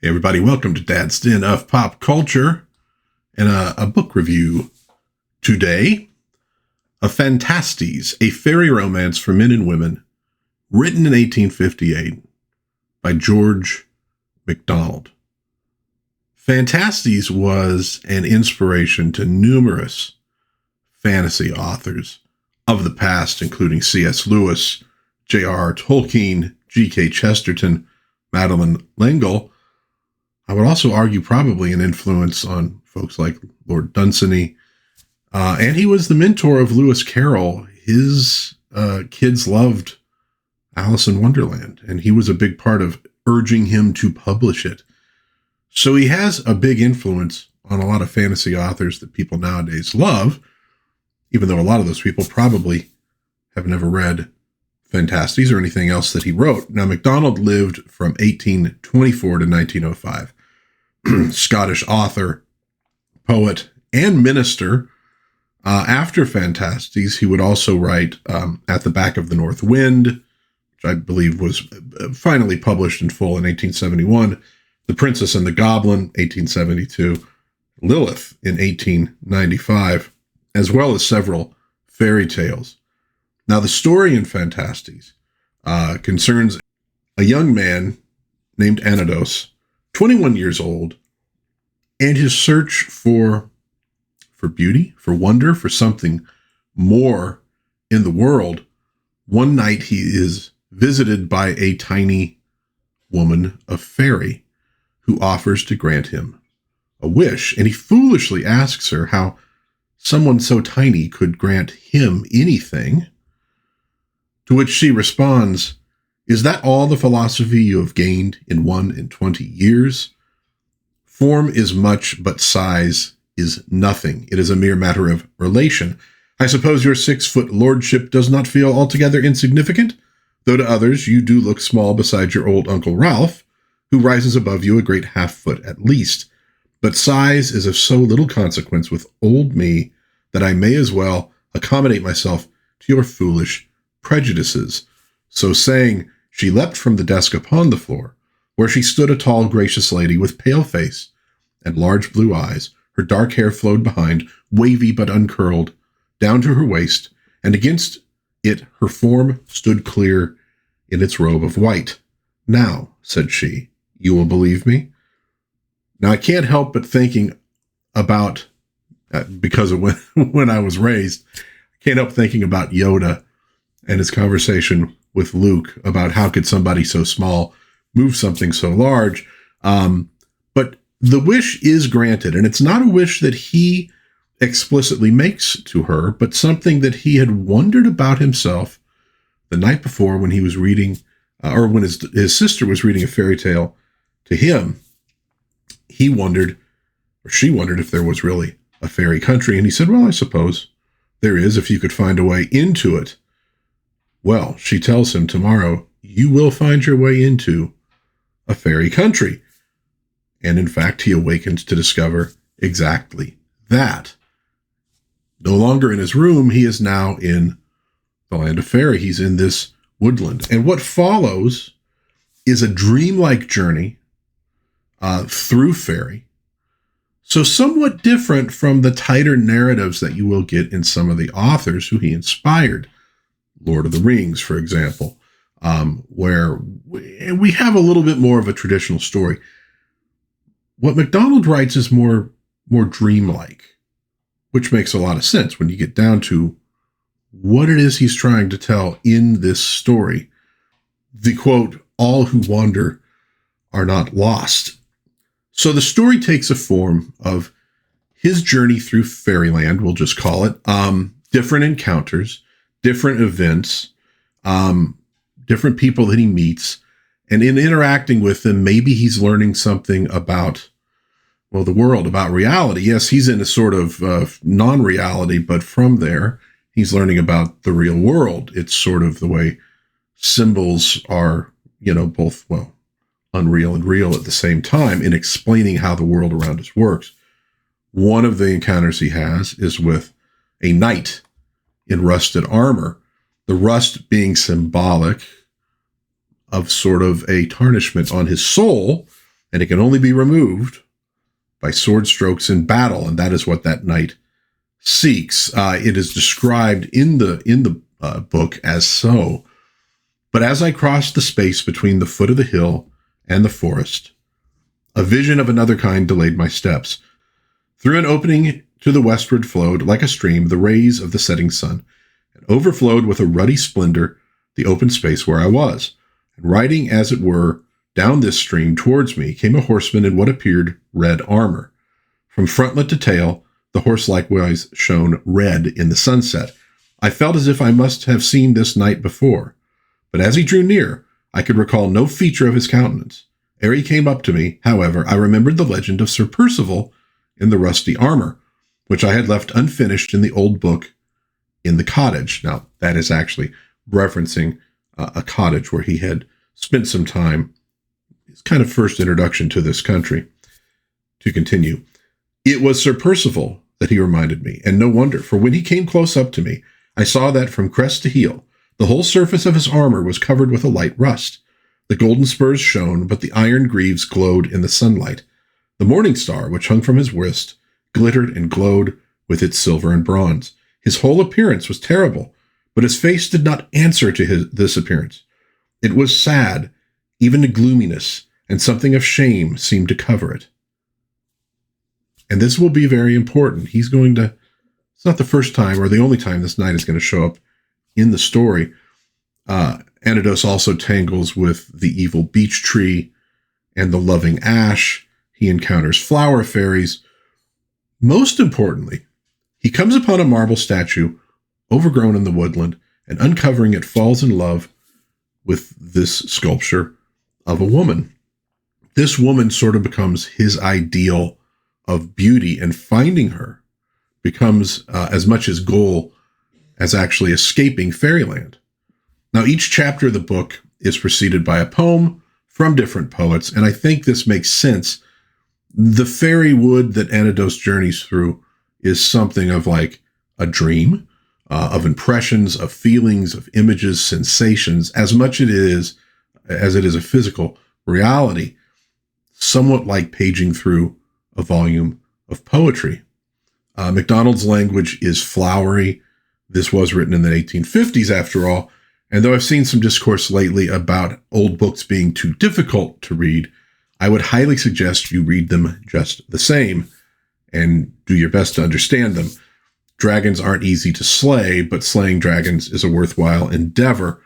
Hey everybody, welcome to Dad's Den of Pop Culture and a book review today of Phantastes, a fairy romance for men and women, written in 1858 by George MacDonald. Phantastes was an inspiration to numerous fantasy authors of the past, including C.S. Lewis, J.R.R. Tolkien, G.K. Chesterton, Madeleine. I would also argue probably an influence on folks like Lord Dunsany. And he was the mentor of Lewis Carroll. His kids loved Alice in Wonderland, and he was a big part of urging him to publish it. So he has a big influence on a lot of fantasy authors that people nowadays love, even though a lot of those people probably have never read Phantastes or anything else that he wrote. Now, MacDonald lived from 1824 to 1905. Scottish author, poet, and minister. After Phantastes, he would also write At the Back of the North Wind, which I believe was finally published in full in 1871, The Princess and the Goblin, 1872, Lilith in 1895, as well as several fairy tales. Now, the story in Phantastes concerns a young man named Anados, 21 years old, and his search for beauty, for wonder, for something more in the world. One night he is visited by a tiny woman, a fairy, who offers to grant him a wish, and he foolishly asks her how someone so tiny could grant him anything, to which she responds, "Is that all the philosophy you have gained in 21 years? Form is much, but size is nothing. It is a mere matter of relation. I suppose your 6-foot lordship does not feel altogether insignificant, though to others you do look small beside your old Uncle Ralph, who rises above you a great half-foot at least. But size is of so little consequence with old me that I may as well accommodate myself to your foolish prejudices." So saying, she leapt from the desk upon the floor, where she stood a tall, gracious lady with pale face and large blue eyes. Her dark hair flowed behind, wavy but uncurled, down to her waist, and against it her form stood clear in its robe of white. "Now," said she, "you will believe me?" Now, I can't help but thinking about, because of when I was raised, I can't help thinking about Yoda and his conversation with Luke about how could somebody so small move something so large. But the wish is granted, and it's not a wish that he explicitly makes to her, but something that he had wondered about himself the night before when he was reading, or when his sister was reading a fairy tale to him. He wondered, or she wondered, if there was really a fairy country. And he said, "Well, I suppose there is, if you could find a way into it." Well, she tells him, "Tomorrow you will find your way into a fairy country." And in fact, he awakens to discover exactly that. No longer in his room, he is now in the land of fairy. He's in this woodland. And what follows is a dreamlike journey through fairy. So somewhat different from the tighter narratives that you will get in some of the authors who he inspired. Lord of the Rings, for example, where we have a little bit more of a traditional story. What MacDonald writes is more dreamlike, which makes a lot of sense when you get down to what it is he's trying to tell in this story. The quote, "All who wander are not lost." So the story takes a form of his journey through Fairyland, we'll just call it, different encounters, different events, different people that he meets, and in interacting with them, maybe he's learning something about, well, the world, about reality. Yes, he's in a sort of non-reality, but from there, he's learning about the real world. It's sort of the way symbols are, both, well, unreal and real at the same time in explaining how the world around us works. One of the encounters he has is with a knight in rusted armor, the rust being symbolic of sort of a tarnishment on his soul and it can only be removed by sword strokes in battle, and that is what that knight seeks. It is described in the book as so. But as I crossed the space between the foot of the hill and the forest, a vision of another kind delayed my steps. Through an opening to the westward flowed, like a stream, the rays of the setting sun, and overflowed with a ruddy splendor the open space where I was. And riding, as it were, down this stream towards me came a horseman in what appeared red armor. From frontlet to tail, the horse likewise shone red in the sunset. I felt as if I must have seen this knight before, but as he drew near, I could recall no feature of his countenance. Ere he came up to me, however, I remembered the legend of Sir Percival in the rusty armor, which I had left unfinished in the old book in the cottage. Now, that is actually referencing a cottage where he had spent some time, his kind of first introduction to this country. To continue, it was Sir Percival that he reminded me, and no wonder, for when he came close up to me, I saw that from crest to heel, the whole surface of his armor was covered with a light rust. The golden spurs shone, but the iron greaves glowed in the sunlight. The morning star, which hung from his wrist, glittered and glowed with its silver and bronze. His whole appearance was terrible, but his face did not answer to this appearance. It was sad, even to gloominess, and something of shame seemed to cover it. And this will be very important. It's not the first time or the only time this knight is going to show up in the story. Anados also tangles with the evil beech tree and the loving ash. He encounters flower fairies. Most importantly, he comes upon a marble statue overgrown in the woodland, and uncovering it falls in love with this sculpture of a woman. This woman sort of becomes his ideal of beauty, and finding her becomes as much his goal as actually escaping Fairyland. Now, each chapter of the book is preceded by a poem from different poets, and I think this makes sense. The fairy wood that Anados journeys through is something of like a dream, of impressions, of feelings, of images, sensations, as much as it is a physical reality, somewhat like paging through a volume of poetry. MacDonald's language is flowery. This was written in the 1850s, after all, and though I've seen some discourse lately about old books being too difficult to read, I would highly suggest you read them just the same and do your best to understand them. Dragons aren't easy to slay, but slaying dragons is a worthwhile endeavor.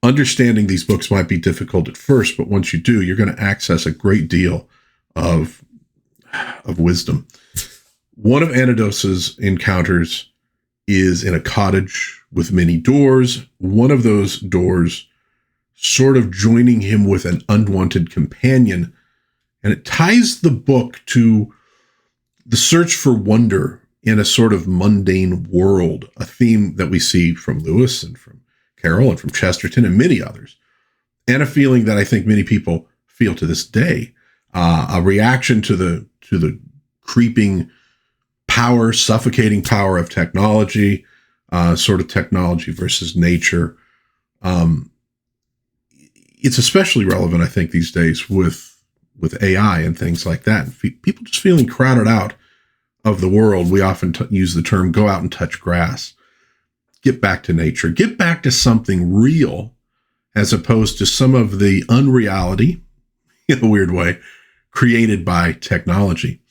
Understanding these books might be difficult at first, but once you do, you're going to access a great deal of wisdom. One of Anados's encounters is in a cottage with many doors. One of those doors sort of joining him with an unwanted companion. And it ties the book to the search for wonder in a sort of mundane world, a theme that we see from Lewis and from Carroll and from Chesterton and many others, and a feeling that I think many people feel to this day, a reaction to the creeping power, suffocating power of technology, sort of technology versus nature. It's especially relevant, I think, these days with AI and things like that. And people just feeling crowded out of the world. We often use the term, go out and touch grass. Get back to nature. Get back to something real, as opposed to some of the unreality, in a weird way, created by technology.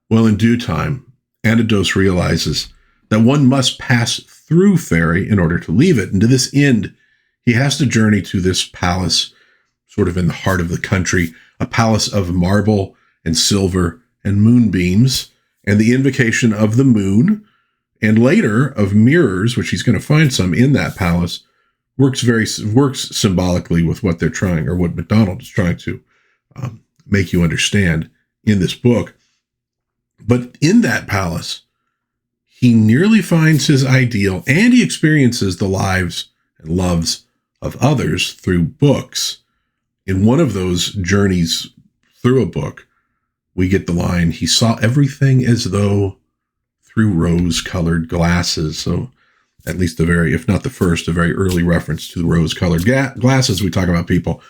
Well, in due time, Anados realizes that one must pass through Fairy in order to leave it. And to this end, he has to journey to this palace, sort of in the heart of the country, a palace of marble and silver and moonbeams, and the invocation of the moon, and later of mirrors, which he's going to find some in that palace, works symbolically with what they're trying, or what MacDonald is trying to make you understand in this book. But in that palace, he nearly finds his ideal, and he experiences the lives and loves of others through books. In one of those journeys through a book, we get the line, he saw everything as though through rose-colored glasses. So at least if not the first, a very early reference to the rose-colored glasses. We talk about people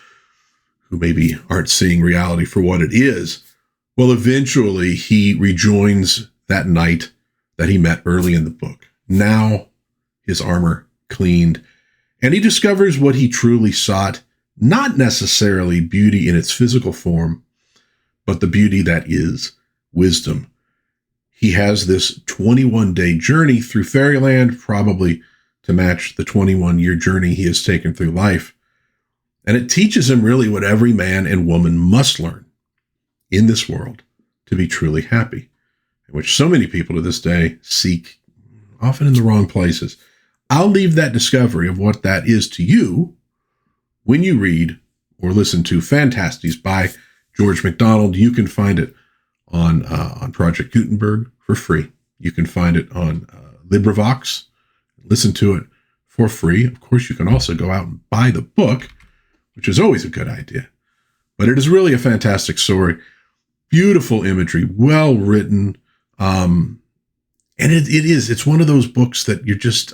who maybe aren't seeing reality for what it is. Well, eventually he rejoins that knight that he met early in the book. Now his armor cleaned, and he discovers what he truly sought, not necessarily beauty in its physical form, but the beauty that is wisdom. He has this 21-day journey through Fairyland, probably to match the 21-year journey he has taken through life. And it teaches him really what every man and woman must learn in this world to be truly happy, which so many people to this day seek, often in the wrong places. I'll leave that discovery of what that is to you when you read or listen to Phantastes by George MacDonald. You can find it on Project Gutenberg for free. You can find it on LibriVox. Listen to it for free. Of course, you can also go out and buy the book, which is always a good idea. But it is really a fantastic story. Beautiful imagery, well written. And it's one of those books that you're just,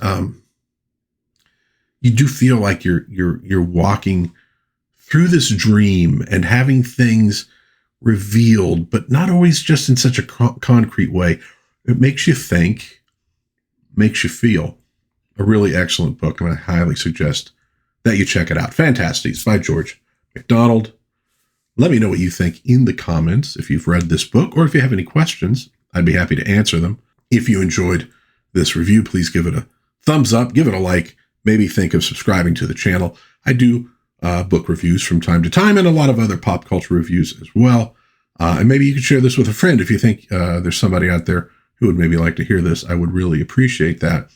you do feel like you're walking through this dream and having things revealed, but not always just in such a concrete way. It makes you think, makes you feel. A really excellent book, and I highly suggest that you check it out. Phantastes by George MacDonald. Let me know what you think in the comments if you've read this book, or if you have any questions, I'd be happy to answer them. If you enjoyed this review, please give it a thumbs up, give it a like, maybe think of subscribing to the channel. I do book reviews from time to time and a lot of other pop culture reviews as well. And maybe you could share this with a friend if you think there's somebody out there who would maybe like to hear this. I would really appreciate that.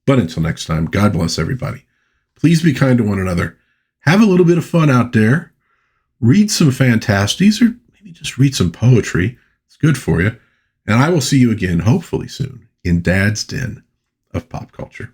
But until next time, God bless everybody. Please be kind to one another. Have a little bit of fun out there. Read some Phantastes, or maybe just read some poetry. It's good for you. And I will see you again, hopefully soon, in Dad's Den of Pop Culture.